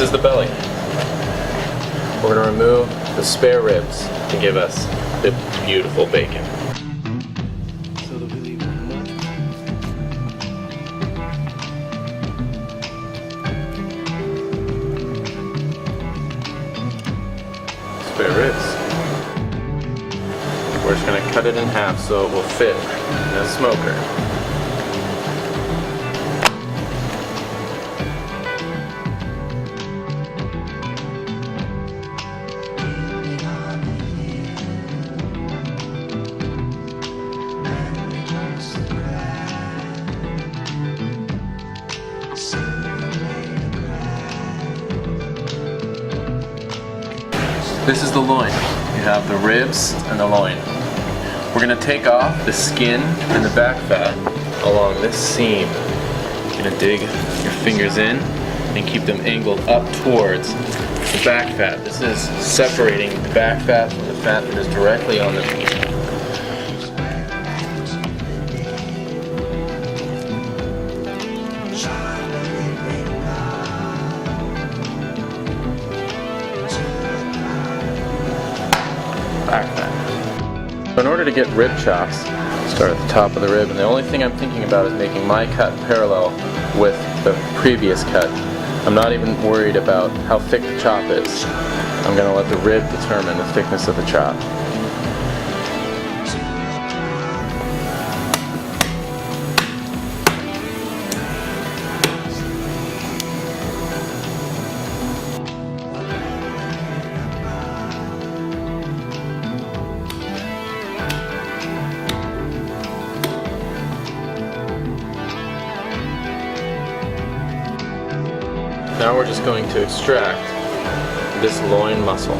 This is the belly. We're going to remove the spare ribs to give us the beautiful bacon. So the really spare ribs. We're just going to cut it in half so it will fit in a smoker. This is the loin. You have the ribs and the loin. We're going to take off the skin and the back fat along this seam. You're going to dig your fingers in and keep them angled up towards the back fat. This is separating the back fat from the fat that is directly on the meat. Back fat. So in order to get rib chops, start at the top of the rib, and the only thing I'm thinking about is making my cut parallel with the previous cut. I'm not even worried about how thick the chop is. I'm going to let the rib determine the thickness of the chop. Now we're just going to extract this loin muscle.